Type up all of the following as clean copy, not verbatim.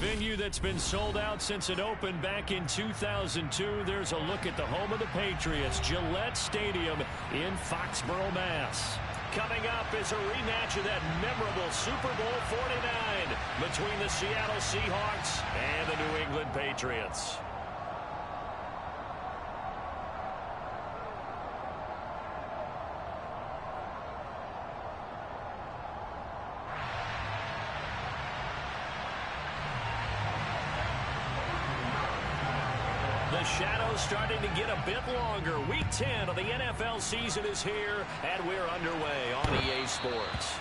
venue that's been sold out since it opened back in 2002. There's a look at the home of the Patriots, Gillette Stadium in Foxborough, Mass. Coming up is a rematch of that memorable Super Bowl 49 between the Seattle Seahawks and the New England Patriots. The shadow's starting to get a bit longer. Week 10 of the NFL season is here, and we're underway on EA Sports.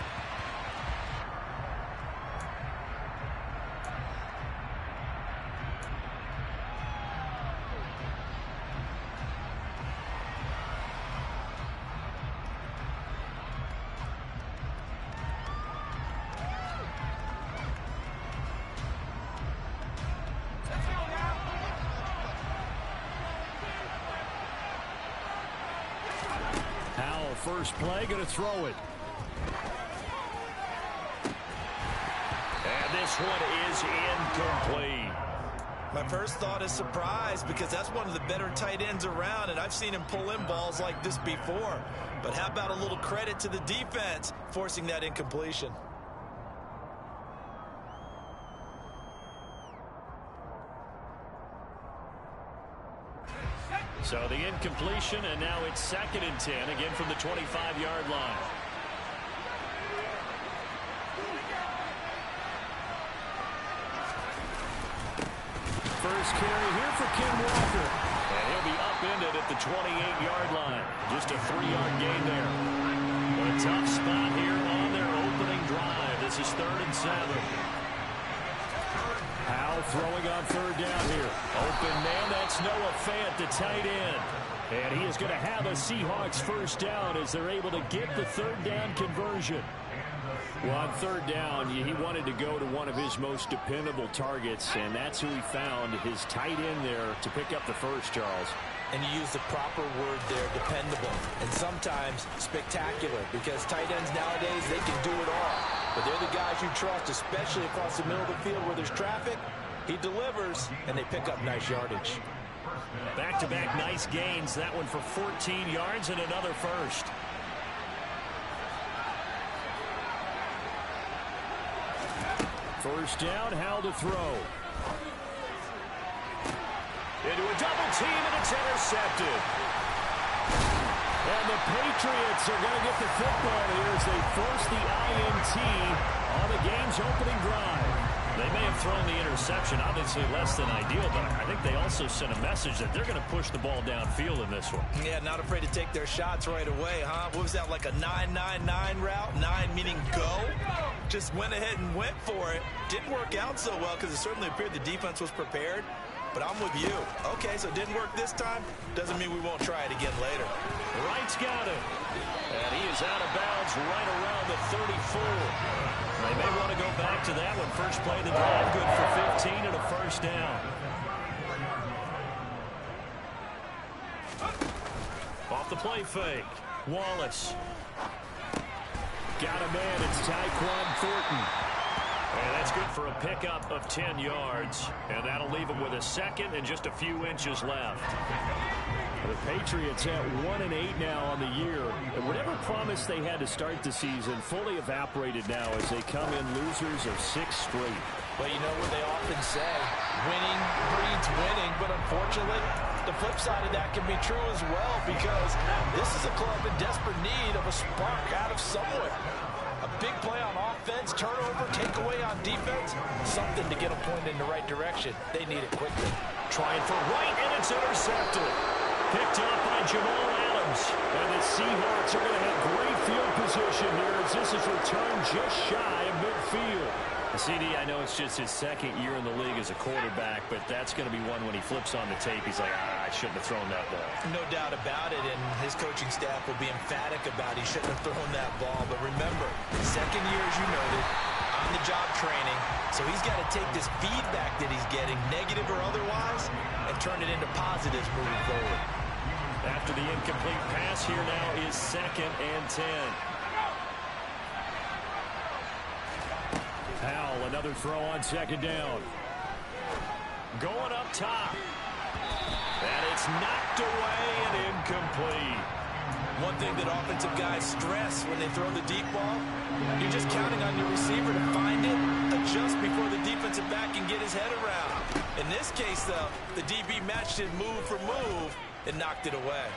First play, going to throw it. And this one is incomplete. My first thought is surprise because that's one of the better tight ends around, and I've seen him pull in balls like this before. But how about a little credit to the defense forcing that incompletion? So the incompletion, and now it's 2nd and 10, again from the 25-yard line. First carry here for Ken Walker. And he'll be upended at the 28-yard line. Just a 3-yard gain there. A tough spot here on their opening drive. This is 3rd and 7. Howell throwing on 3rd down here. Open man, that's Noah Fant, the tight end. And he is going to have a Seahawks first down as they're able to get the 3rd down conversion. Well, on 3rd down, he wanted to go to one of his most dependable targets, and that's who he found, his tight end there, to pick up the first, Charles. And you use the proper word there, dependable, and sometimes spectacular, because tight ends nowadays, they can do it all. But they're the guys you trust, especially across the middle of the field where there's traffic. He delivers, and they pick up nice yardage. Back-to-back nice gains. That one for 14 yards and another first. First down, Howell to throw. Into a double team, and it's intercepted. And the Patriots are going to get the football here as they force the INT on the game's opening drive. They may have thrown the interception, obviously less than ideal, but I think they also sent a message that they're going to push the ball downfield in this one. Yeah, not afraid to take their shots right away, huh? What was that, like a 9-9-9 route? 9 meaning go? Just went ahead and went for it. Didn't work out so well because it certainly appeared the defense was prepared. But I'm with you. Okay, so it didn't work this time. Doesn't mean we won't try it again later. Wright's got it. And he is out of bounds right around the 34. They may want to go back to that one. First play of the drive, good for 15 and a first down. Off the play fake. Wallace. Got a man. It's Tyquan Thornton. And that's good for a pickup of 10 yards. And that'll leave him with a second and just a few inches left. The Patriots at 1-8 now on the year. And whatever promise they had to start the season fully evaporated now as they come in losers of 6 straight. Well, you know what they often say, winning breeds winning. But unfortunately, the flip side of that can be true as well, because this is a club in desperate need of a spark out of somewhere. A big play on offense, turnover, takeaway on defense, something to get a point in the right direction. They need it quickly. Trying for Wright, and it's intercepted. Picked up by Jamal Adams. And the Seahawks are going to have great field position here as this is returned just shy of midfield. CD, I know it's just his second year in the league as a quarterback, but that's going to be one when he flips on the tape. He's like, I shouldn't have thrown that ball. No doubt about it, and his coaching staff will be emphatic about he shouldn't have thrown that ball. But remember, second year, as you noted, on-the-job training, so he's got to take this feedback that he's getting, negative or otherwise, and turn it into positives moving forward. After the incomplete pass, here now is 2nd and 10. Howell, another throw on 2nd down. going up top. And it's knocked away and incomplete. One thing that offensive guys stress when they throw the deep ball, you're just counting on your receiver to find it, adjust before the defensive back can get his head around. In this case, though, the DB matched it move for move and knocked it away.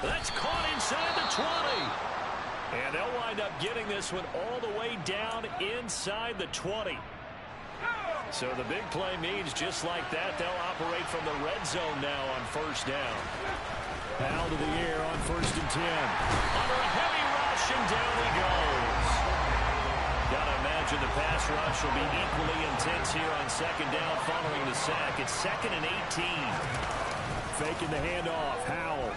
That's caught inside the 20. And they'll wind up getting this one all the way down inside the 20. So the big play means just like that, they'll operate from the red zone now on first down. Out of the air on 1st and 10. Under a heavy rush, and down he goes. Gotta imagine the pass rush will be equally intense here on 2nd down following the sack. It's 2nd and 18. Faking the handoff, Howell.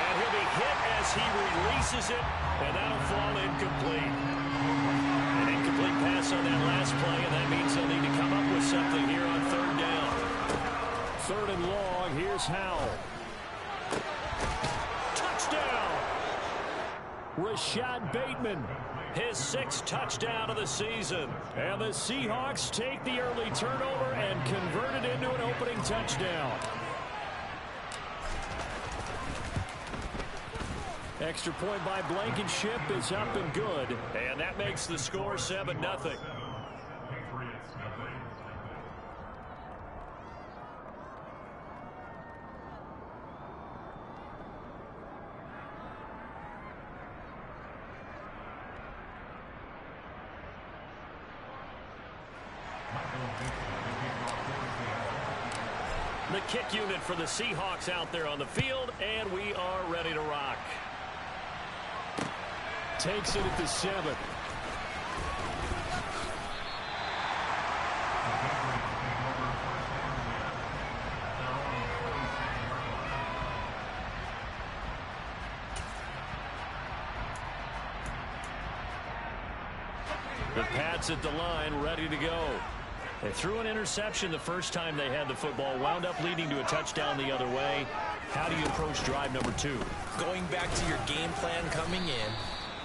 And he'll be hit as he releases it, and that'll fall incomplete. An incomplete pass on that last play, and that means they'll need to come up with something here on 3rd down. 3rd and long, here's Howell. Touchdown! Rashad Bateman, his 6th touchdown of the season. And the Seahawks take the early turnover and convert it into an opening touchdown. Extra point by Blankenship is up and good. And that makes the score 7-0. The kick unit for the Seahawks out there on the field, and we are ready to rock. Takes it at the 7. The Pats at the line, ready to go. They threw an interception the first time they had the football, wound up leading to a touchdown the other way. How do you approach drive number 2? Going back to your game plan coming in,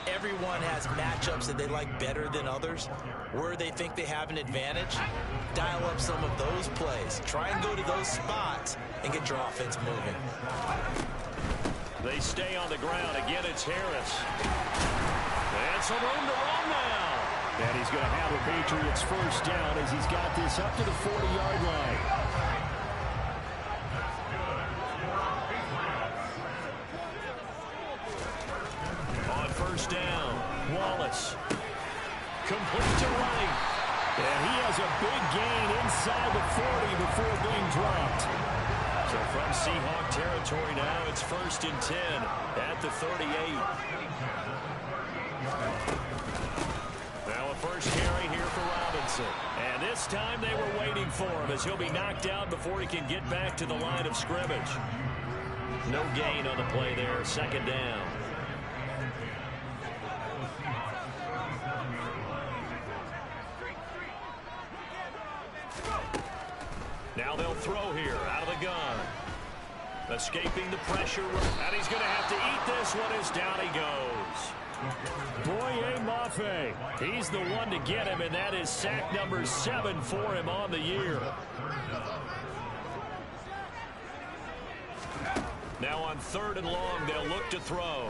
everyone has matchups that they like better than others. Where they think they have an advantage, dial up some of those plays. Try and go to those spots and get your offense moving. They stay on the ground. Again, it's Harris. And some room to run now. And he's going to have the Patriots first down as he's got this up to the 40-yard line. On first down, Wallace. Complete to Wright. And he has a big gain inside the 40 before being dropped. So from Seahawk territory now, it's 1st and 10 at the 38. Now a first carry here for Robinson. And this time they were waiting for him as he'll be knocked out before he can get back to the line of scrimmage. No gain on the play there, 2nd down. Now they'll throw here out of the gun. Escaping the pressure, and he's going to have to eat this one as down he goes. Boye Mafe, he's the one to get him, and that is sack number 7 for him on the year. Now on 3rd and long, they'll look to throw.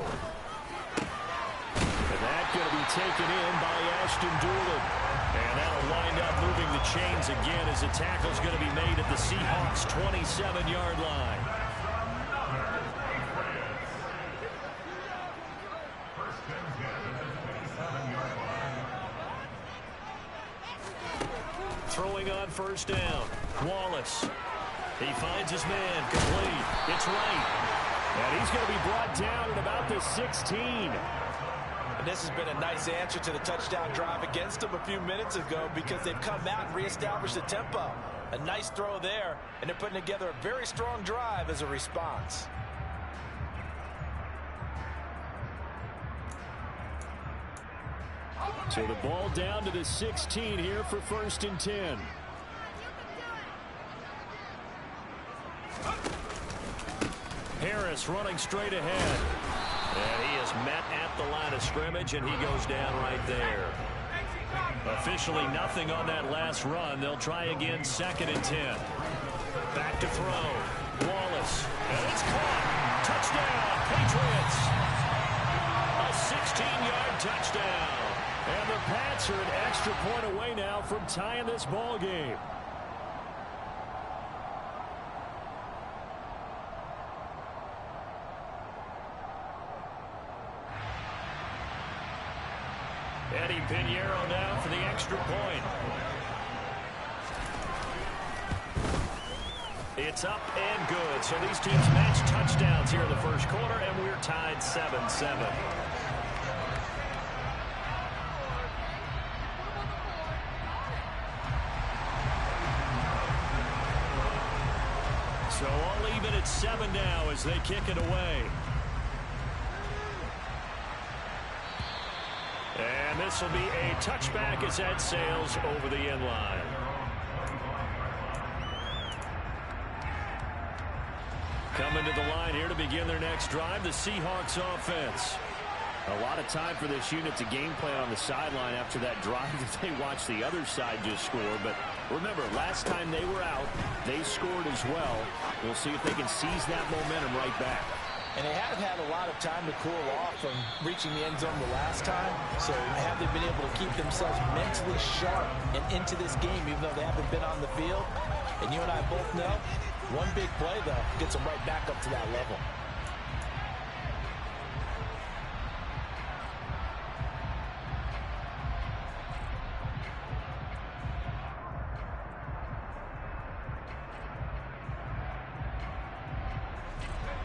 And that's going to be taken in by Ashton Dulin. And that'll wind up moving the chains again as the tackle's going to be made at the Seahawks' 27-yard line. Throwing on first down, Wallace. He finds his man, complete. It's Wright. And he's going to be brought down at about the 16. And this has been a nice answer to the touchdown drive against them a few minutes ago because they've come out and reestablished the tempo. A nice throw there, and they're putting together a very strong drive as a response. So the ball down to the 16 here for 1st and 10. Harris running straight ahead. And he is met at the line of scrimmage, and he goes down right there. A officially nothing on that last run. They'll try again, 2nd and 10. Back to throw. Wallace. And it's caught. Touchdown, Patriots. A 16-yard touchdown. And the Pats are an extra point away now from tying this ball game. Eddie Pinheiro now for the extra point. It's up and good. So these teams match touchdowns here in the first quarter, and we're tied 7-7. So all even at 7 now as they kick it away. And this will be a touchback as that sails over the end line. Coming to the line here to begin their next drive, the Seahawks offense. A lot of time for this unit to game plan on the sideline after that drive that they watched the other side just score. But remember, last time they were out, they scored as well. We'll see if they can seize that momentum right back. And they haven't had a lot of time to cool off from reaching the end zone the last time. So have they been able to keep themselves mentally sharp and into this game, even though they haven't been on the field? And you and I both know, one big play, though, gets them right back up to that level.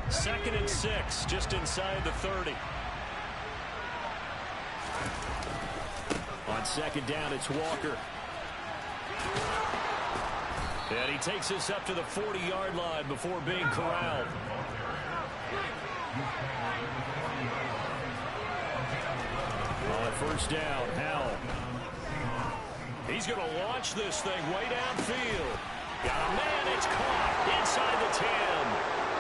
Second and 6, just inside the 30. On second down, it's Walker. And he takes us up to the 40-yard line before being corralled. On first down, Howell. He's going to launch this thing way downfield. Got a man, it's caught inside the 10.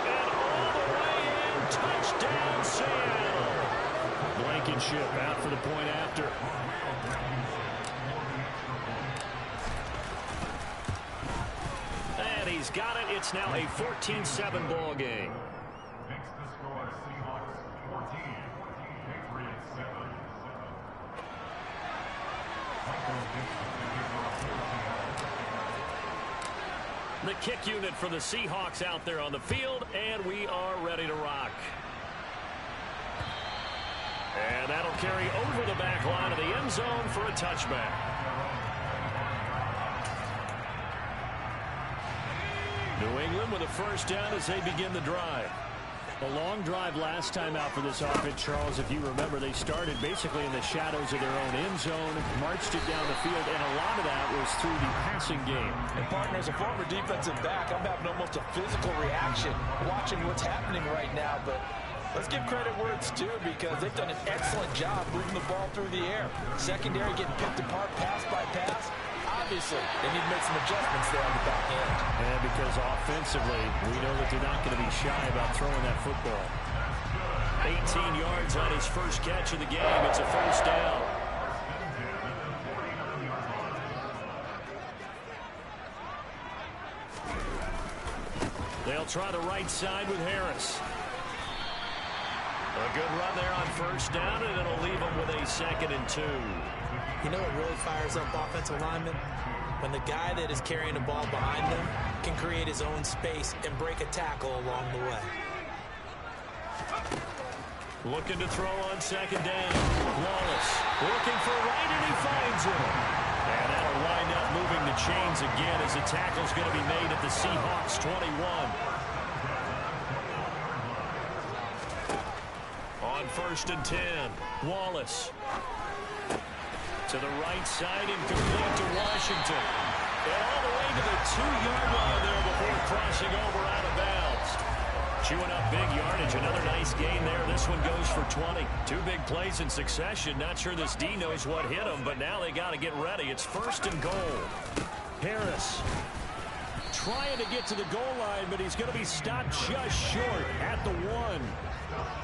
And all the way in, touchdown Seattle. Blankenship out for the point after. And he's got it. It's now a 14-7 ball game. Next to score, Seahawks 14, Patriots 7. The kick unit for the Seahawks out there on the field, and we are ready to rock. And that'll carry over the back line of the end zone for a touchback. New England with a first down as they begin the drive. A long drive last time out for this offense, Charles. If you remember, they started basically in the shadows of their own end zone, marched it down the field, and a lot of that was through the passing game. And, partner, as a former defensive back, I'm having almost a physical reaction watching what's happening right now. But let's give credit where it's due, because they've done an excellent job moving the ball through the air. Secondary getting picked apart pass by pass. Obviously, they need to make some adjustments there on the back end. And because offensively, we know that they're not going to be shy about throwing that football. 18 yards on his first catch of the game. It's a first down. They'll try the right side with Harris. A good run there on first down, and it'll leave them with a 2nd and 2. You know what really fires up offensive linemen? When the guy that is carrying the ball behind them can create his own space and break a tackle along the way. Looking to throw on second down. Wallace looking for right, and he finds him. And that'll wind up moving the chains again as the tackle's going to be made at the Seahawks 21. On first and 10, Wallace. To the right side, incomplete to Washington. And all the way to the 2-yard line there before crossing over out of bounds. Chewing up big yardage. Another nice gain there. This one goes for 20. 2 big plays in succession. Not sure this D knows what hit him, but now they got to get ready. It's first and goal. Harris trying to get to the goal line, but he's going to be stopped just short at the 1.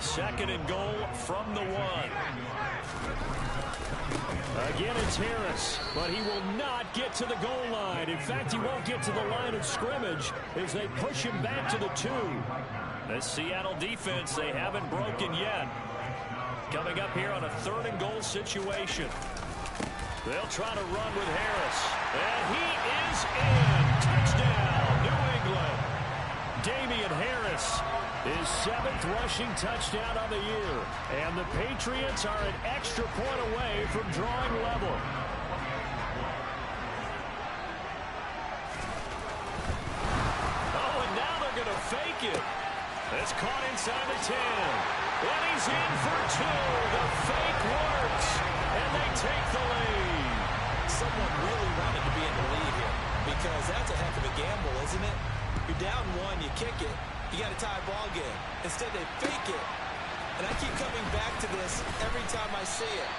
Second and goal from the 1. Again, it's Harris, but he will not get to the goal line. In fact, he won't get to the line of scrimmage as they push him back to the 2. The Seattle defense, they haven't broken yet. Coming up here on a 3rd and goal situation. They'll try to run with Harris. And he is in. Touchdown, New England. Damian Harris, his 7th rushing touchdown on the year. And the Patriots are an extra point away from drawing level. Oh, and now they're going to fake it. It's caught inside the 10. And he's in for 2. The fake works. And they take the lead. Someone really wanted to be in the lead here because that's a heck of a gamble, isn't it? You're down 1, you kick it, you got a tie ball game. Instead, they fake it. And I keep coming back to this every time I see it.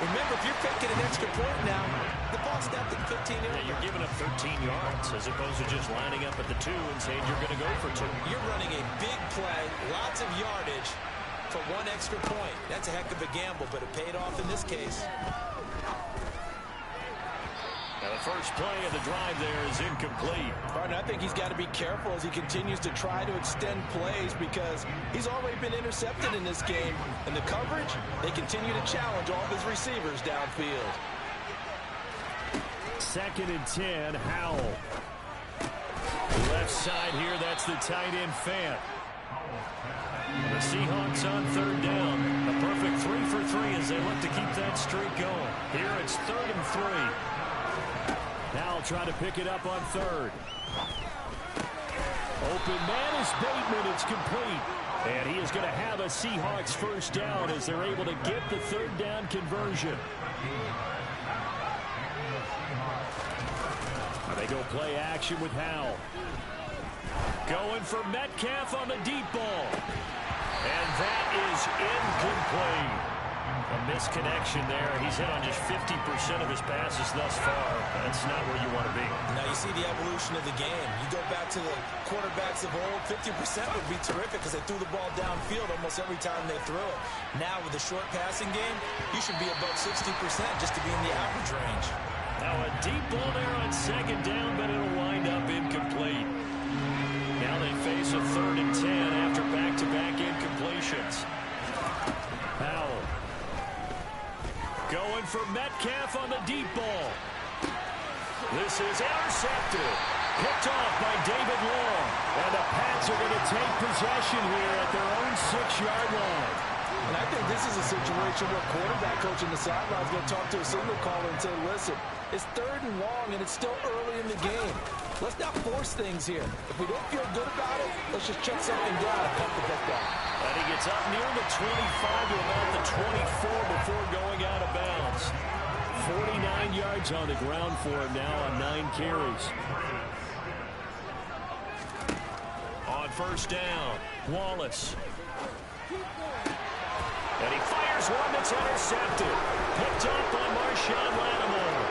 Remember, if you're faking an extra point now, the ball's snapped at the 15-yard line. You're giving up 13 yards as opposed to just lining up at the 2 and saying you're going to go for 2. You're running a big play, lots of yardage for 1 extra point. That's a heck of a gamble, but it paid off in this case. Now the first play of the drive there is incomplete. Partner, I think he's got to be careful as he continues to try to extend plays because he's already been intercepted in this game. And the coverage, they continue to challenge all of his receivers downfield. 2nd and 10, Howell. Left side here, that's the tight end Fant. The Seahawks on 3rd down. A perfect 3 for 3 as they look to keep that streak going. Here it's 3rd and 3. Now try to pick it up on 3rd. Open man is Bateman. It's complete. And he is going to have a Seahawks first down as they're able to get the 3rd down conversion. They go play action with Howell. Going for Metcalf on the deep ball. And that is incomplete. A misconnection there. He's hit on just 50% of his passes thus far. That's not where you want to be. Now you see the evolution of the game. You go back to the quarterbacks of old, 50% would be terrific because they threw the ball downfield almost every time they threw it. Now with the short passing game, you should be above 60% just to be in the average range. Now a deep ball there on 2nd down, but it'll wind up incomplete. Now they face a 3rd and 10 after back-to-back incompletions. Howell. Going for Metcalf on the deep ball. This is intercepted. Picked off by David Long. And the Pats are going to take possession here at their own 6-yard line. And I think this is a situation where quarterback coach in the sideline is going to talk to a signal caller and say, listen, it's 3rd and long and it's still early in the game. Let's not force things here. If we don't feel good about it, let's just check something down and pump the book down. And he gets up near the 25 to about the 24 before going out of bounds. 49 yards on the ground for him now on 9 carries. On 1st down, Wallace. And he fires one that's intercepted. Picked up by Marshawn Lattimore.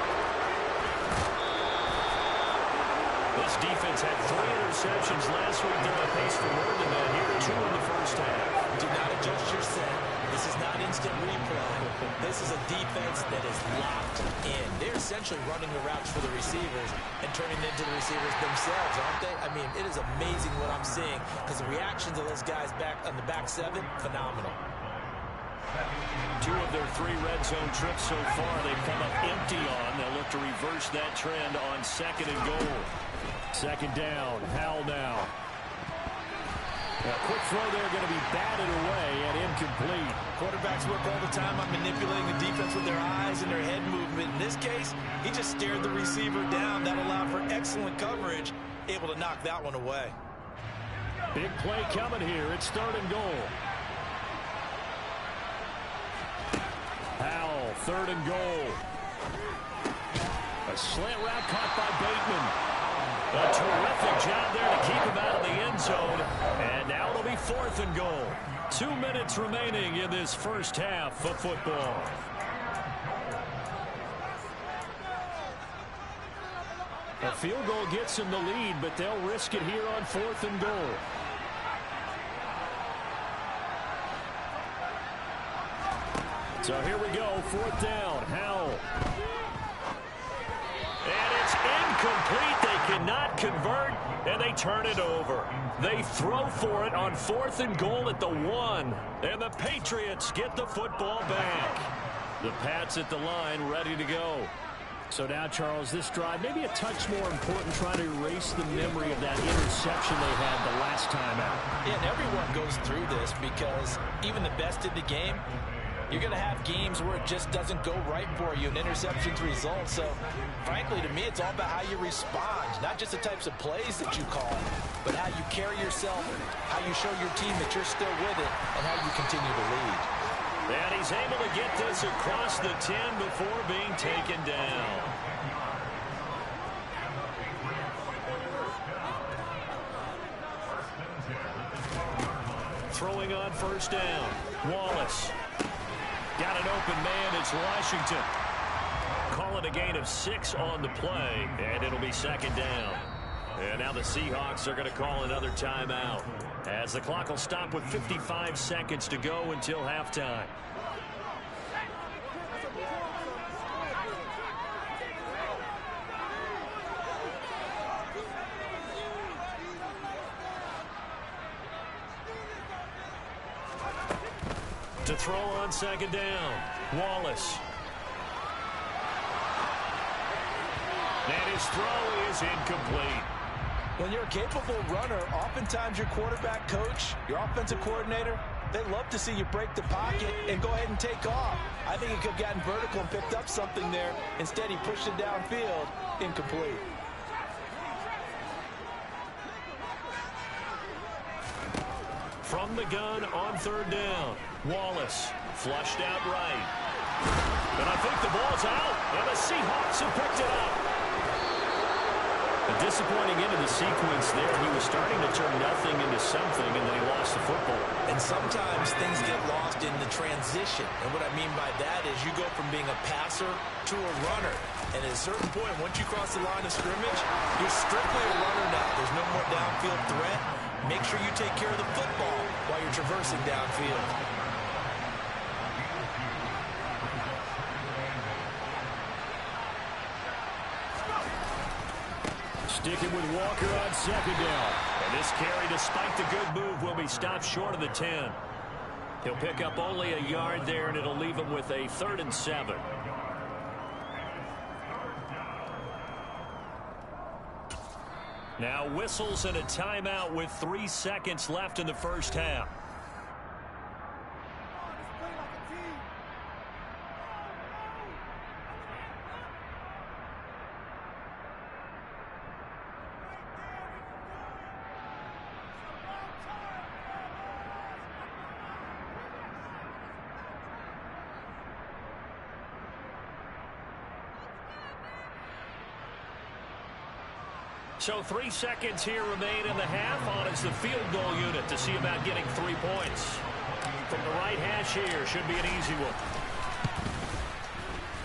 This defense had 3 interceptions last week. They're on pace for more than that here. 2 in the first half. Do not adjust your set. This is not instant replay. This is a defense that is locked in. They're essentially running the routes for the receivers and turning them into the receivers themselves, aren't they? I mean, it is amazing what I'm seeing because the reactions of those guys back on the back 7, phenomenal. 2 of their 3 red zone trips so far they've come up empty on. They'll look to reverse that trend on 2nd and goal. 2nd down, Howell now. A quick throw there going to be batted away and incomplete. Quarterbacks work all the time on manipulating the defense with their eyes and their head movement. In this case, he just stared the receiver down. That allowed for excellent coverage, able to knock that one away. Big play coming here. It's 3rd and goal. Howell, 3rd and goal. A slant route caught by Bateman. A terrific job there to keep him out of the end zone. And now it'll be 4th and goal. 2 minutes remaining in this first half of football. A field goal gets them the lead, but they'll risk it here on 4th and goal. So here we go, 4th down. Howell. And it's incomplete. They cannot convert, and they turn it over. They throw for it on 4th and goal at the 1. And the Patriots get the football back. The Pats at the line, ready to go. So now, Charles, this drive maybe a touch more important, trying to erase the memory of that interception they had the last time out. Yeah, and everyone goes through this because even the best in the game, you're going to have games where it just doesn't go right for you and interceptions result. So, frankly, to me, it's all about how you respond, not just the types of plays that you call, but how you carry yourself, how you show your team that you're still with it, and how you continue to lead. And he's able to get this across the 10 before being taken down. Throwing on 1st down. Wallace. Got an open man. It's Washington. Call it a gain of 6 on the play, and it'll be 2nd down. And now the Seahawks are going to call another timeout, as the clock will stop with 55 seconds to go until halftime. To throw on 2nd down, Wallace. And his throw is incomplete. When you're a capable runner, oftentimes your quarterback coach, your offensive coordinator, they love to see you break the pocket and go ahead and take off. I think he could have gotten vertical and picked up something there. Instead, he pushed it downfield, incomplete. From the gun on 3rd down, Wallace flushed out right. And I think the ball's out, and the Seahawks have picked it up. A disappointing end of the sequence there. He was starting to turn nothing into something, and then he lost the football. And sometimes things get lost in the transition. And what I mean by that is you go from being a passer to a runner. And at a certain point, once you cross the line of scrimmage, you're strictly a runner now. There's no more downfield threat. Make sure you take care of the football while you're traversing downfield. Sticking with Walker on 2nd down. And this carry, despite the good move, will be stopped short of the 10. He'll pick up only a yard there, and it'll leave him with a 3rd and 7. Now whistles and a timeout with 3 seconds left in the first half. So 3 seconds here remain in the half. On is the field goal unit to see about getting 3 points. From the right hash here, should be an easy one.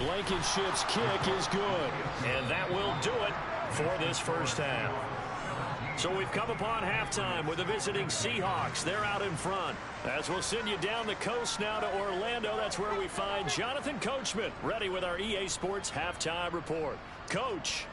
Blankenship's kick is good. And that will do it for this first half. So we've come upon halftime with the visiting Seahawks. They're out in front. As we'll send you down the coast now to Orlando, that's where we find Jonathan Coachman, ready with our EA Sports Halftime Report. Coach.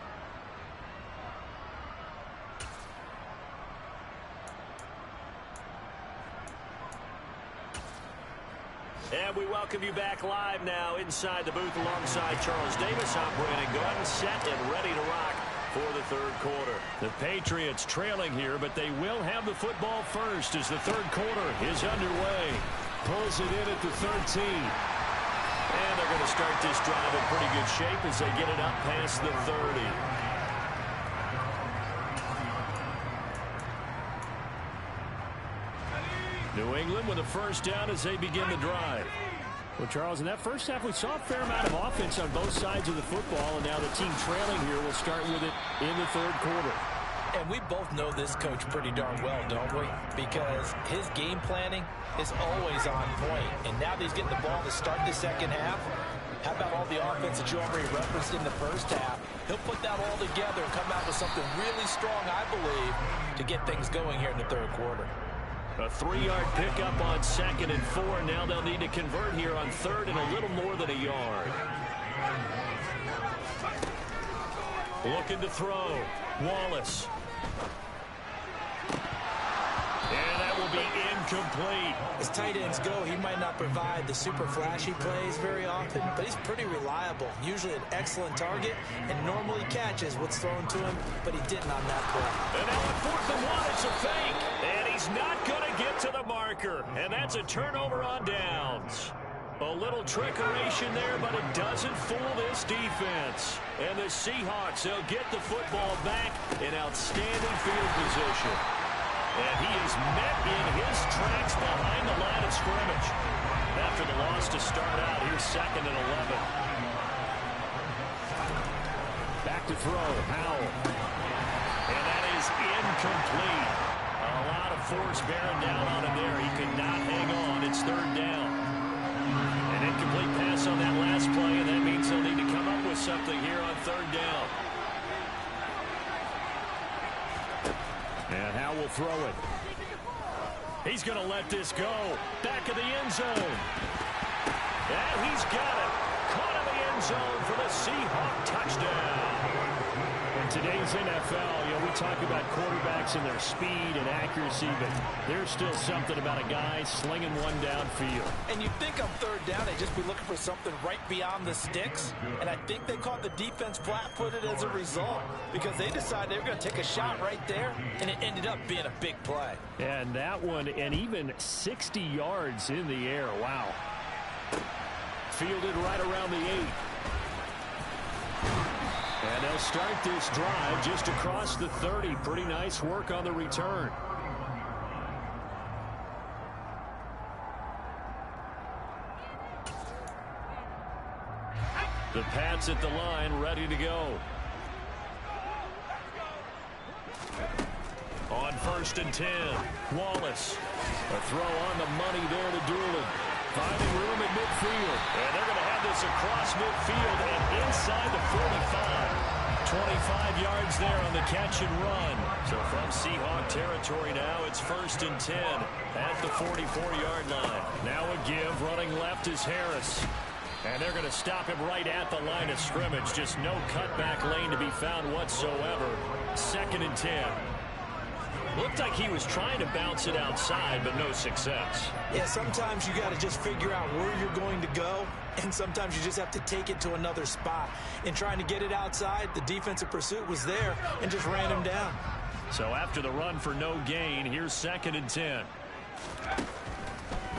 And we welcome you back live now inside the booth alongside Charles Davis. I'm Brandon Gunn, set and ready to rock for the 3rd quarter. The Patriots trailing here, but they will have the football first as the 3rd quarter is underway. Pulls it in at the 13. And they're going to start this drive in pretty good shape as they get it up past the 30. New England with a first down as they begin the drive. Well, Charles, in that first half, we saw a fair amount of offense on both sides of the football, and now the team trailing here will start with it in the 3rd quarter. And we both know this coach pretty darn well, don't we? Because his game planning is always on point. And now that he's getting the ball to start the second half, How about all the offense that you already referenced in the first half? He'll put that all together and come out with something really strong, I believe, to get things going here in the third quarter. A 3-yard pickup on 2nd and 4. Now they'll need to convert here on 3rd and a little more than a yard. Looking to throw. Wallace. And that will be incomplete. As tight ends go, he might not provide the super flashy plays very often, but he's pretty reliable. Usually an excellent target and normally catches what's thrown to him, but he didn't on that play. And now on 4th and 1, it's a fake. And he's not going to get to the marker. And that's a turnover on downs. A little trickeration there, but it doesn't fool this defense. And the Seahawks, they'll get the football back in outstanding field position. And he is met in his tracks behind the line of scrimmage. After the loss to start out, here's 2nd and 11. Back to throw, Howell. And that is incomplete. A lot of force bearing down on him there. He could not hang on. It's 3rd down. An incomplete pass on that last play, and that means they'll need to come up with something here on 3rd down. And Howell will throw it. He's going to let this go. Back of the end zone. And he's got it. Caught in the end zone for the Seahawk touchdown. In today's NFL, we talk about quarterbacks and their speed and accuracy, but there's still something about a guy slinging one downfield. And you think on 3rd down, they'd just be looking for something right beyond the sticks. And I think they caught the defense flat-footed as a result because they decided they were going to take a shot right there, and it ended up being a big play. And that one, and even 60 yards in the air. Wow. Fielded right around the 8. And they'll start this drive just across the 30. Pretty nice work on the return. The Pats at the line, ready to go. On 1st and 10, Wallace. A throw on the money there to Doolin. Finding room at midfield. And they're going to have this across midfield and inside the 45. 25 yards there on the catch and run. So from Seahawk territory now, it's 1st and 10 at the 44-yard line. Now a give. Running left is Harris. And they're going to stop him right at the line of scrimmage. Just no cutback lane to be found whatsoever. 2nd and 10. Looked like he was trying to bounce it outside, but no success. Yeah, sometimes you got to just figure out where you're going to go, and sometimes you just have to take it to another spot. In trying to get it outside, the defensive pursuit was there and just ran him down. So after the run for no gain, here's 2nd and 10.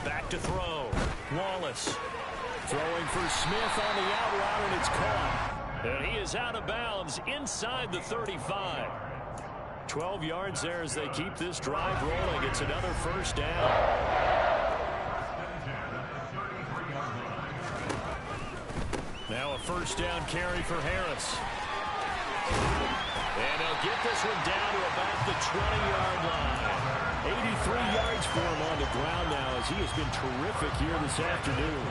Back to throw. Wallace throwing for Smith on the out route, and it's caught. And he is out of bounds inside the 35. 12 yards there as they keep this drive rolling. It's another 1st down. Now a 1st down carry for Harris. And they'll get this one down to about the 20-yard line. 83 yards for him on the ground now as he has been terrific here this afternoon.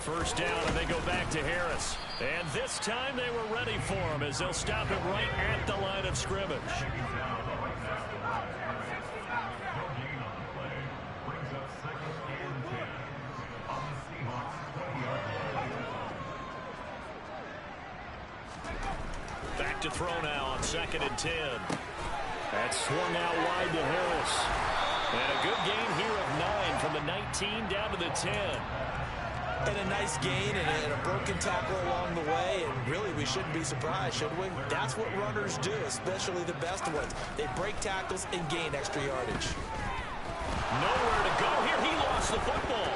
First down, and they go back to Harris. And this time they were ready for him as they'll stop him right at the line of scrimmage. Back to throw now on 2nd and 10. That's swung out wide to Harris. And a good gain here of 9 from the 19 down to the 10. And a nice gain and a broken tackle along the way, and really we shouldn't be surprised, should we? That's what runners do, especially the best ones. They break tackles and gain extra yardage. Nowhere to go here. He lost the football.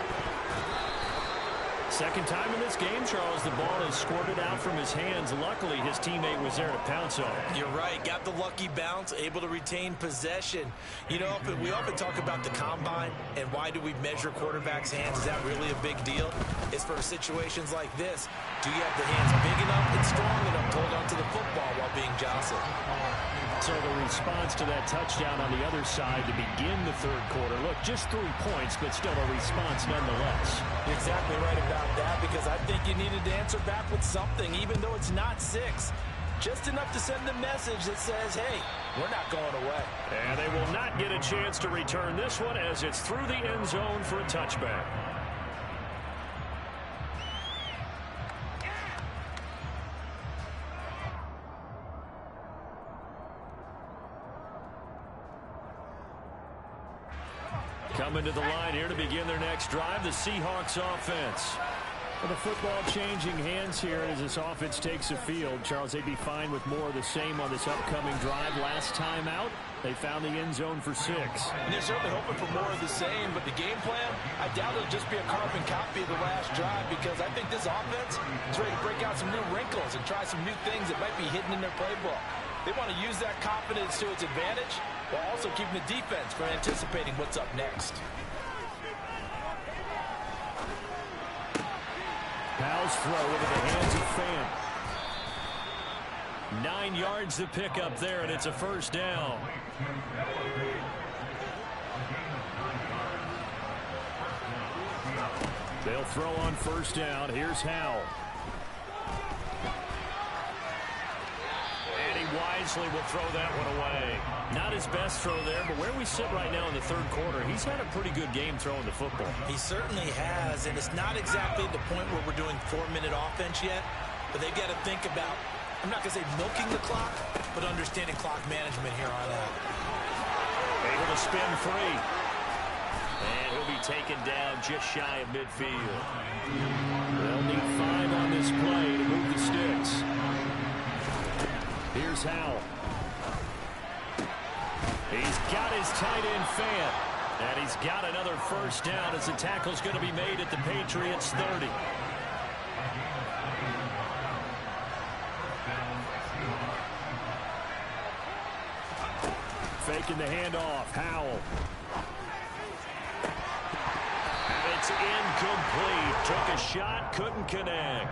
Second time in this game, Charles, the ball has squirted out from his hands. Luckily, his teammate was there to pounce on it. You're right. Got the lucky bounce, able to retain possession. You know, we often talk about the combine and why do we measure quarterbacks' hands. Is that really a big deal? It's for situations like this. Do you have the hands big enough and strong enough to hold on to the football while being jostled? So the response to that touchdown on the other side to begin the third quarter. Look, just 3 points, but still a response nonetheless. You're exactly right about that, because I think you needed to answer back with something, even though it's not 6. Just enough to send a message that says, hey, we're not going away. And they will not get a chance to return this one as it's through the end zone for a touchback. Coming to the line here to begin their next drive, the Seahawks offense. Well, the football changing hands here as this offense takes the field. Charles, they'd be fine with more of the same on this upcoming drive. Last time out, they found the end zone for 6. And they're certainly hoping for more of the same, but the game plan, I doubt it'll just be a carbon copy of the last drive, because I think this offense is ready to break out some new wrinkles and try some new things that might be hidden in their playbook. They want to use that confidence to its advantage while also keeping the defense from anticipating what's up next. Powell's throw into the hands of Fant. 9 yards to pick up there, and it's a first down. They'll throw on first down. Here's Howell. And he wisely will throw that one away. Not his best throw there, but where we sit right now in the third quarter, he's had a pretty good game throwing the football. He certainly has, and it's not exactly the point where we're doing 4-minute offense yet, but they've got to think about, I'm not going to say milking the clock, but understanding clock management here on out. Able to spin free. And he'll be taken down just shy of midfield. They'll need 5 on this play to move the sticks. Here's Howell. He's got his tight end Fant. And he's got another first down as the tackle's going to be made at the Patriots 30. Faking the handoff. Howell. And it's incomplete. Took a shot, couldn't connect.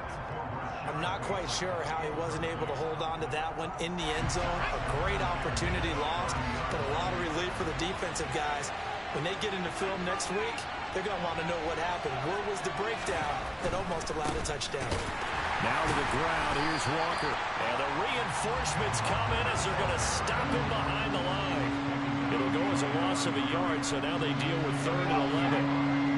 I'm not quite sure how he wasn't able to hold on to that one in the end zone. A great opportunity lost, but a lot of relief for the defensive guys. When they get into film next week, they're going to want to know what happened. Where was the breakdown that almost allowed a touchdown? Now to the ground, here's Walker. And the reinforcements come in as they're going to stop him behind the line. It'll go as a loss of a yard, so now they deal with 3rd and 11.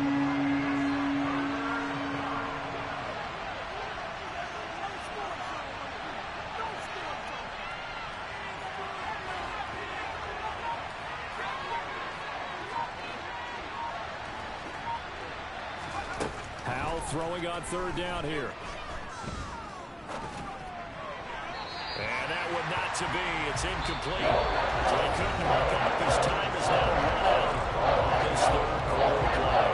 Throwing on 3rd down here. And that one not to be. It's incomplete. So he couldn't hook up. His time is now run out on this 3rd quarter play.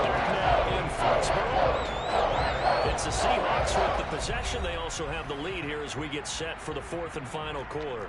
They're now in Foxborough. It's the Seahawks with the possession. They also have the lead here as we get set for the 4th and final quarter.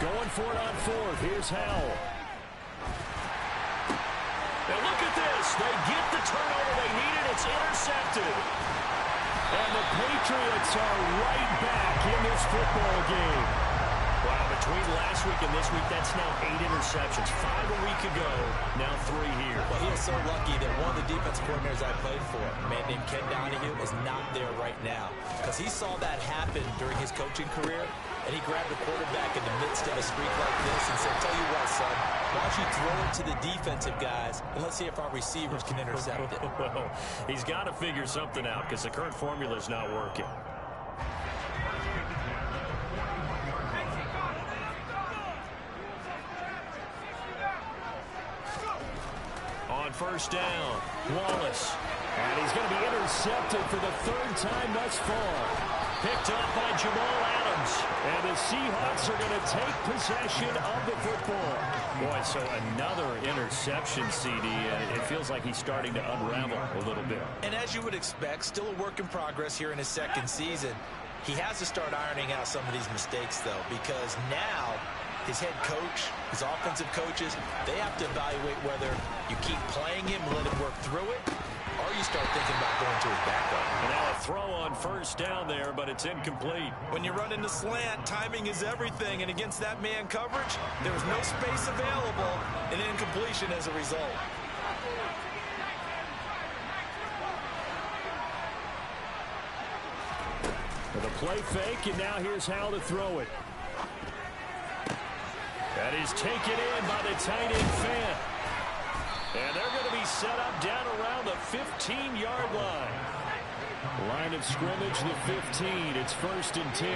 Going for it on 4th. Here's Howell. And look at this. They get the turnover they needed. It's intercepted. And the Patriots are right back in this football game. Wow, between last week and this week, that's now 8 interceptions. 5 a week ago, now 3 here. Well, he is so lucky that one of the defensive coordinators I played for, a man named Ken Donahue, is not there right now. Because he saw that happen during his coaching career, and he grabbed the quarterback in the midst of a streak like this and said, tell you what, son, why don't you throw it to the defensive guys, and let's see if our receivers can intercept it. Well, he's got to figure something out because the current formula is not working. On first down, Wallace. And he's going to be intercepted for the 3rd time thus far. picked up by Jamal Adams. And the Seahawks are going to take possession of the football. Boy, so another interception, CD. It feels like he's starting to unravel a little bit. And as you would expect, still a work in progress here in his second season. He has to start ironing out some of these mistakes, though, because now his head coach, his offensive coaches, they have to evaluate whether you keep playing him and let him work through it, or you start thinking about going to his backup. And now a throw on first down there, but it's incomplete. When you run into slant, timing is everything, and against that man coverage, there was no space available, and incompletion as a result. The play fake, and now here's how to throw it. That is taken in by the tight end Fant. And they're going to be set up down around the 15-yard line. Line of scrimmage, the 15. It's 1st and 10.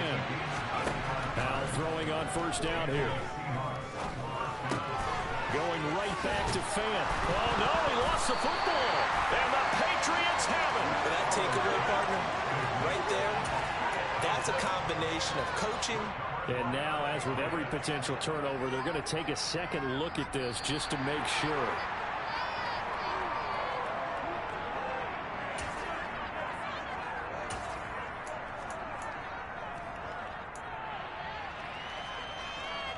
Now throwing on first down here. Going right back to Fant. Oh, no, he lost the football. And the Patriots have it. For that takeaway, partner, right there, that's a combination of coaching. And now, as with every potential turnover, they're going to take a second look at this just to make sure.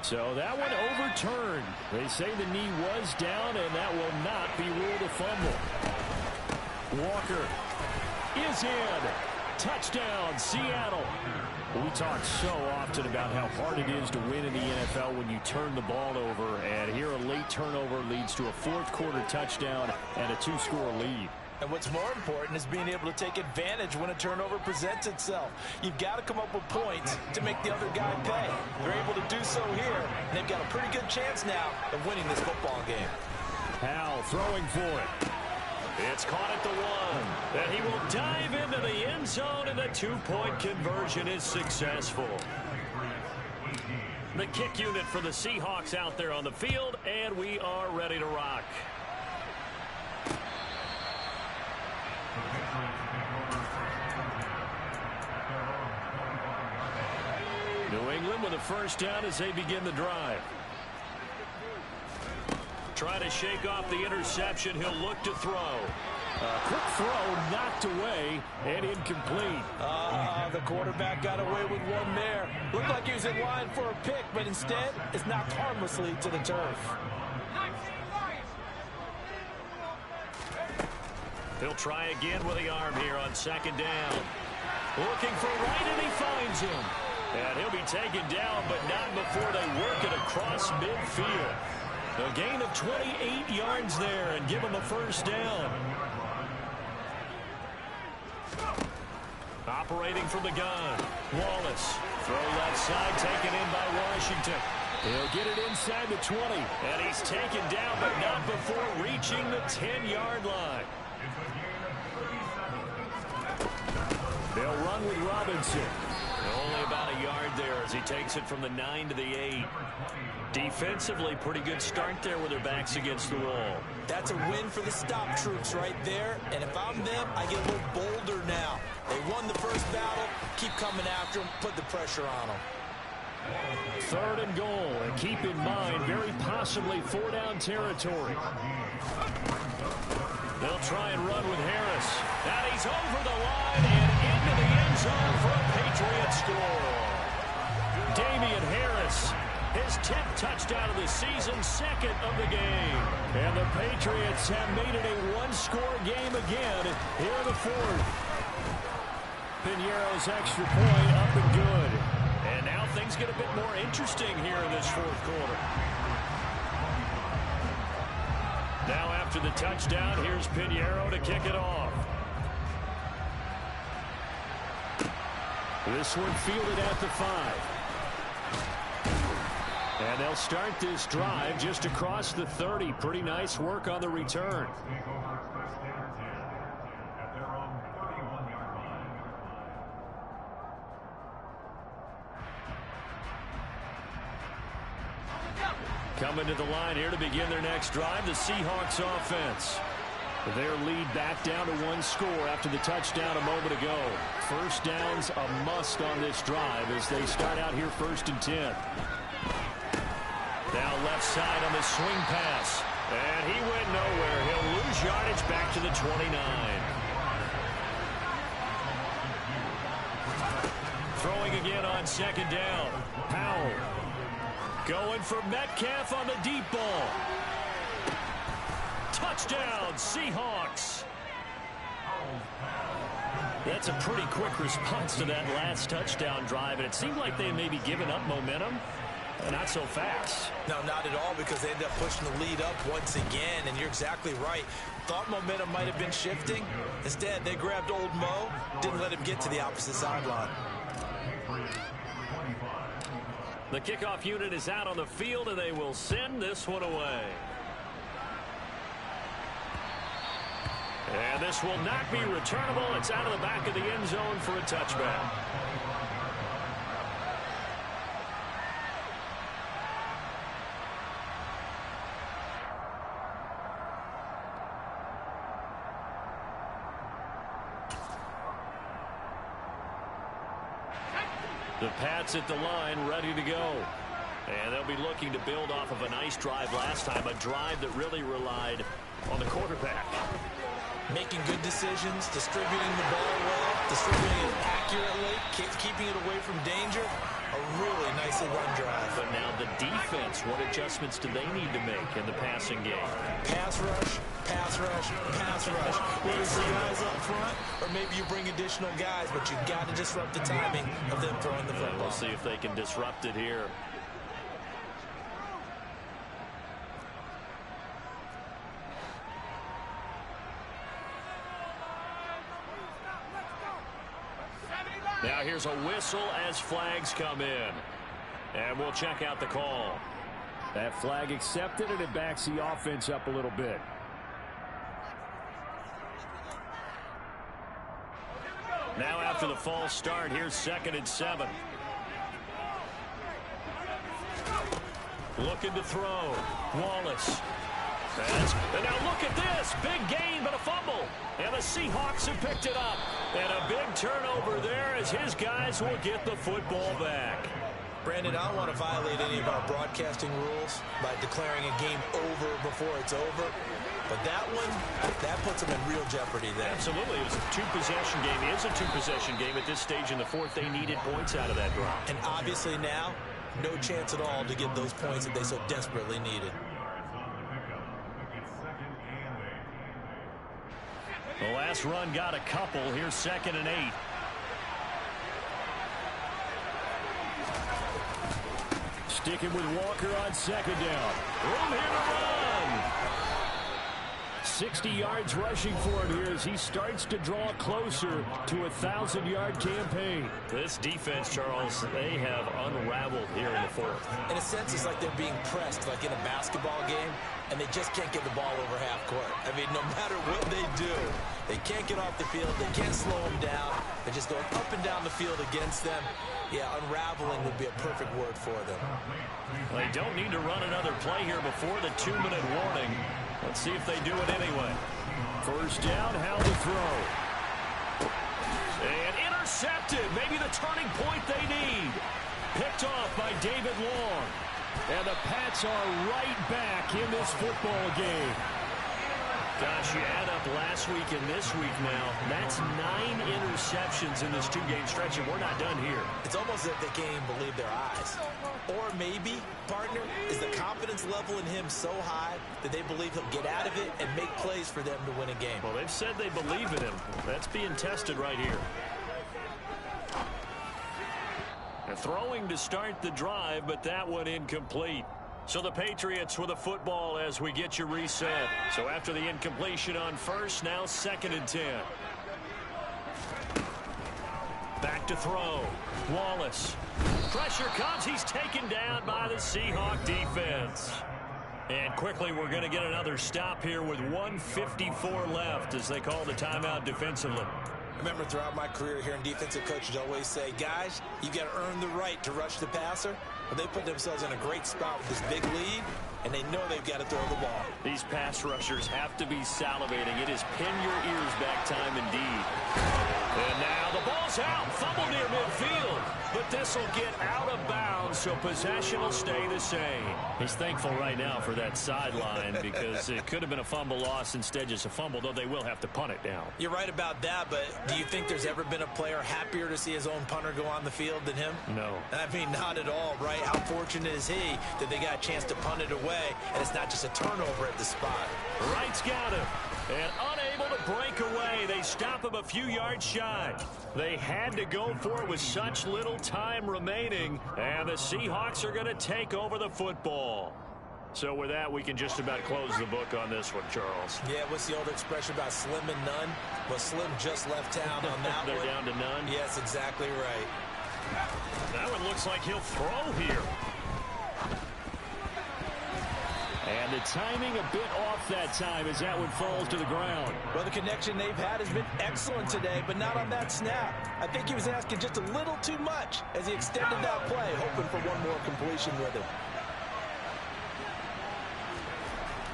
So that one overturned. They say the knee was down, and that will not be ruled a fumble. Walker is in. Touchdown, Seattle. We talk so often about how hard it is to win in the NFL when you turn the ball over, and here a late turnover leads to a fourth-quarter touchdown and a two-score lead. And what's more important is being able to take advantage when a turnover presents itself. You've got to come up with points to make the other guy pay. They're able to do so here, and they've got a pretty good chance now of winning this football game. Howell throwing for it. It's caught at the 1. And he will dive into the end zone, and the two-point conversion is successful. The kick unit for the Seahawks out there on the field, and we are ready to rock. New England with a first down as they begin the drive. Trying to shake off the interception. He'll look to throw. Quick throw knocked away and incomplete. The quarterback got away with one there. Looked like he was in line for a pick, but instead it's knocked harmlessly to the turf. He'll try again with the arm here on second down. Looking for right, and he finds him. And he'll be taken down, but not before they work it across midfield. A gain of 28 yards there and give him a first down. Operating from the gun. Wallace. Throw left side taken in by Washington. He'll get it inside the 20. And he's taken down, but not before reaching the 10-yard line. They'll run with Robinson. Only about a yard there as he takes it from the 9 to the 8. Defensively, pretty good start there with their backs against the wall. That's a win for the stop troops right there. And if I'm them, I get a little bolder now. They won the first battle. Keep coming after them. Put the pressure on them. 3rd and goal. And keep in mind, very possibly 4-down territory. They'll try and run with Harris. And he's over the line and into the end zone for a Patriot score. Damian Harris, his 10th touchdown of the season, 2nd of the game. And the Patriots have made it a one-score game again here in the 4th. Piñeiro's extra point up and good. And now things get a bit more interesting here in this 4th quarter. Now after the touchdown, here's Piñeiro to kick it off. This one fielded at the 5. And they'll start this drive just across the 30. Pretty nice work on the return. Coming to the line here to begin their next drive, the Seahawks offense. Their lead back down to one score after the touchdown a moment ago. First down's a must on this drive as they start out here 1st and 10. Now left side on the swing pass. And he went nowhere. He'll lose yardage back to the 29. Throwing again on 2nd down. Powell going for Metcalf on the deep ball. Touchdown, Seahawks. That's a pretty quick response to that last touchdown drive, and it seemed like they had maybe given up momentum. Not so fast. No, not at all, because they ended up pushing the lead up once again, and you're exactly right. Thought momentum might have been shifting. Instead, they grabbed old Mo, didn't let him get to the opposite sideline. The kickoff unit is out on the field, and they will send this one away. And this will not be returnable. It's out of the back of the end zone for a touchback. The Pats at the line, ready to go. And they'll be looking to build off of a nice drive last time, a drive that really relied on the quarterback. Making good decisions, distributing the ball well, distributing it accurately, keeping it away from danger. A really nicely run drive. But now the defense, what adjustments do they need to make in the passing game? Pass rush, pass rush, pass rush. Whether it's the guys up front, or maybe you bring additional guys, but you've got to disrupt the timing of them throwing the football. We'll see if they can disrupt it here. Now here's a whistle as flags come in. And we'll check out the call. That flag accepted, and it backs the offense up a little bit. Now after the false start, here's 2nd and 7. Looking to throw. Wallace. And now look at this. Big gain, but a fumble. And the Seahawks have picked it up. And a big turnover there as his guys will get the football back. Brandon, I don't want to violate any of our broadcasting rules by declaring a game over before it's over. But that one, that puts them in real jeopardy there. Absolutely. It was a two-possession game. It is a two-possession game at this stage in the fourth. They needed points out of that drive. And obviously now, no chance at all to get those points that they so desperately needed. The last run got a couple. Here's 2nd and 8. Sticking with Walker on 2nd down. Room here to run. 60 yards rushing for him here as he starts to draw closer to a 1,000-yard campaign. This defense, Charles, they have unraveled here in the fourth. In a sense, it's like they're being pressed like in a basketball game, and they just can't get the ball over half court. I mean, no matter what they do, they can't get off the field. They can't slow them down. They're just going up and down the field against them. Yeah, unraveling would be a perfect word for them. They don't need to run another play here before the 2-minute warning. Let's see if they do it anyway. First down, how to throw. And intercepted. Maybe the turning point they need. Picked off by David Long. And the Pats are right back in this football game. Gosh, you add up last week and this week now. That's 9 interceptions in this 2-game stretch, and we're not done here. It's almost as if they can't even believe their eyes. Or maybe, partner, is the confidence level in him so high that they believe he'll get out of it and make plays for them to win a game. Well, they've said they believe in him. That's being tested right here. And throwing to start the drive, but that one incomplete. So the Patriots with a football as we get you reset. So after the incompletion on first, now 2nd and 10. Back to throw. Wallace. Pressure comes. He's taken down by the Seahawk defense. And quickly we're going to get another stop here with 1:54 left as they call the timeout defensively. I remember throughout my career hearing defensive coaches always say, guys, you got to earn the right to rush the passer. Well, they put themselves in a great spot with this big lead, and they know they've got to throw the ball. These pass rushers have to be salivating. It is pin your ears back time indeed. And now the ball's out. Fumble near midfield. But this will get out of bounds, so possession will stay the same. He's thankful right now for that sideline because it could have been a fumble loss, instead just a fumble, though they will have to punt it down. You're right about that, but do you think there's ever been a player happier to see his own punter go on the field than him? No. I mean, not at all, right? How fortunate is he that they got a chance to punt it away, and it's not just a turnover at the spot. Wright's got him. And unable to break away, they stop him a few yards shy. They had to go for it with such little time remaining, and the Seahawks are going to take over the football. So with that, we can just about close the book on this one, Charles. Yeah, what's the old expression about slim and none? Well, Slim just left town on that They're one. down to none? Yes, exactly right. That one looks like he'll throw here. And the timing a bit off that time as that one falls to the ground. Well, the connection they've had has been excellent today, but not on that snap. I think he was asking just a little too much as he extended that play, hoping for one more completion with it.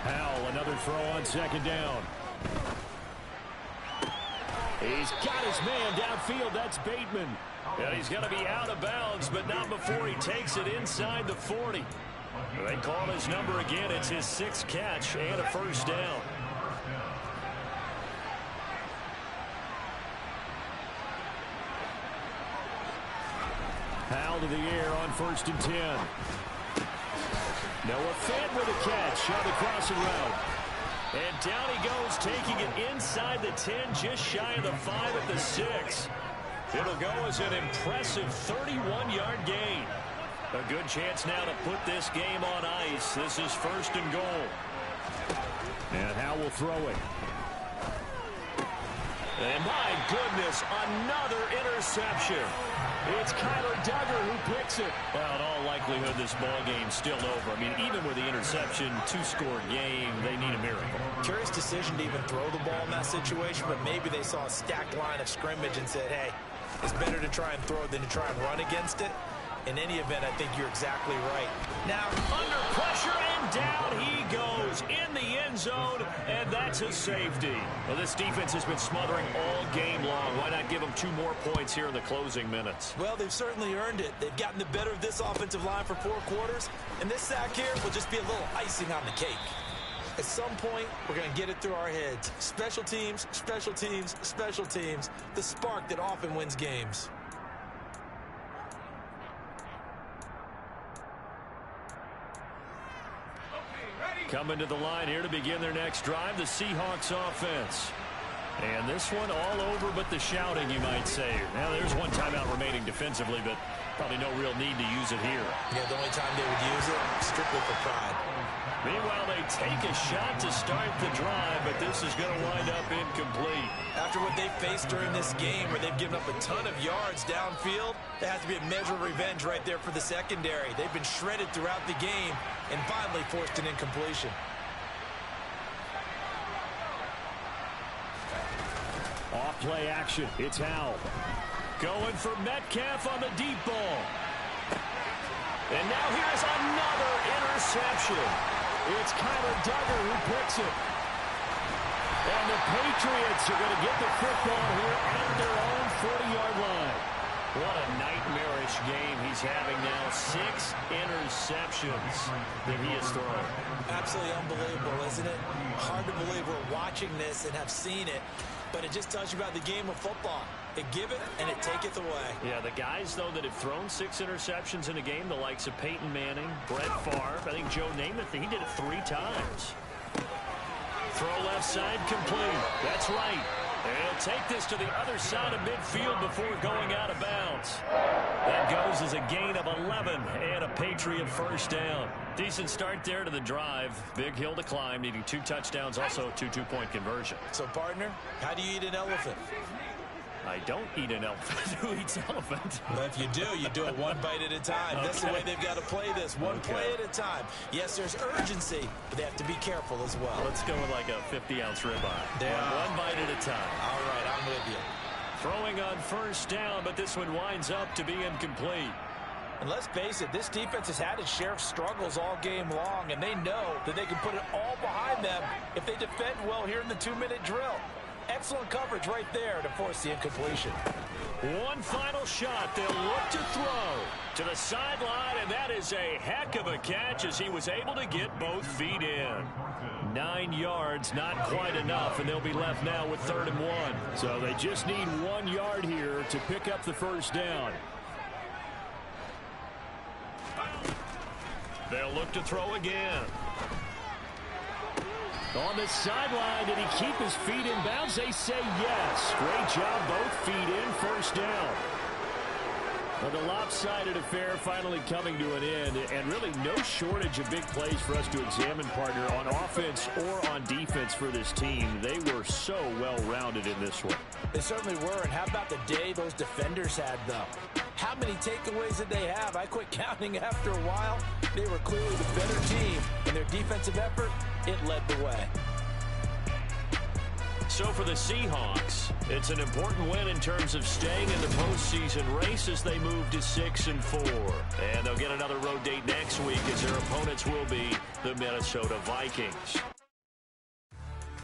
Howell, another throw on second down. He's got his man downfield. That's Bateman. And he's going to be out of bounds, but not before he takes it inside the 40. They call his number again. It's his 6th catch and a first down. Howell to the air on 1st and 10. Noah Fant with a catch on the crossing route. And down he goes, taking it inside the 10, just shy of the 5 at the 6. It'll go as an impressive 31-yard gain. A good chance now to put this game on ice. This is 1st and goal. And Howell will throw it. And my goodness, another interception. It's Kyler Duggar who picks it. Well, in all likelihood, this ball game's still over. I mean, even with the interception, 2-score game, they need a miracle. Curious decision to even throw the ball in that situation, but maybe they saw a stacked line of scrimmage and said, hey, it's better to try and throw than to try and run against it. In any event, I think you're exactly right. Now, under pressure, and down he goes in the end zone, and that's a safety. Well, this defense has been smothering all game long. Why not give them 2 more points here in the closing minutes? well, they've certainly earned it. They've gotten the better of this offensive line for 4 quarters, and this sack here will just be a little icing on the cake. At some point, we're going to get it through our heads. Special teams, special teams, special teams. The spark that often wins games. Coming to the line here to begin their next drive, the Seahawks offense. And this one all over but the shouting, you might say. Now, there's one timeout remaining defensively, but probably no real need to use it here. Yeah, the only time they would use it, strictly for pride. Meanwhile, they take a shot to start the drive, but this is going to wind up incomplete. After what they faced during this game where they've given up a ton of yards downfield, there has to be a measure of revenge right there for the secondary. They've been shredded throughout the game and finally forced an incompletion. Off-play action. It's Howell. Going for Metcalf on the deep ball. And now here's another interception. It's Kyler Duggar who picks it. And the Patriots are going to get the football here at their own 40-yard line. What a nightmarish game he's having now. 6 interceptions that he has thrown. Absolutely unbelievable, isn't it? Hard to believe we're watching this and have seen it, but it just tells you about the game of football. It give it and it taketh away. Yeah, the guys, though, that have thrown 6 interceptions in a game, the likes of Peyton Manning, Brett Favre, I think Joe Namath, he did it 3 times. Throw left side complete. That's right. And he'll take this to the other side of midfield before going out of bounds. That goes as a gain of 11 and a Patriot first down. Decent start there to the drive. Big hill to climb, needing 2 touchdowns, also a 2-2-point conversion. So, partner, how do you eat an elephant? I don't eat an elephant. Who eats elephant? Well, if you do it 1 bite at a time. Okay. That's the way they've got to play this. One play at a time. Yes, there's urgency, but they have to be careful as well. Let's go with like a 50-ounce ribeye. Yeah. One bite at a time. All right, I'm with you. Throwing on first down, but this one winds up to be incomplete. And let's face it, this defense has had its share of struggles all game long, and they know that they can put it all behind them if they defend well here in the 2-minute drill. Excellent coverage right there to force the incompletion. One final shot. They'll look to throw to the sideline, and that is a heck of a catch as he was able to get both feet in. 9 yards, not quite enough, and they'll be left now with 3rd and 1. So they just need 1 yard here to pick up the first down. They'll look to throw again. On the sideline, did he keep his feet in bounds? They say yes. Great job, both feet in, first down. Well, the lopsided affair finally coming to an end, and really no shortage of big plays for us to examine, partner, on offense or on defense for this team. They were so well-rounded in this one. They certainly were, and how about the day those defenders had, though? How many takeaways did they have? I quit counting after a while. They were clearly the better team, and their defensive effort, it led the way. So for the Seahawks, it's an important win in terms of staying in the postseason race as they move to 6-4. And they'll get another road date next week as their opponents will be the Minnesota Vikings.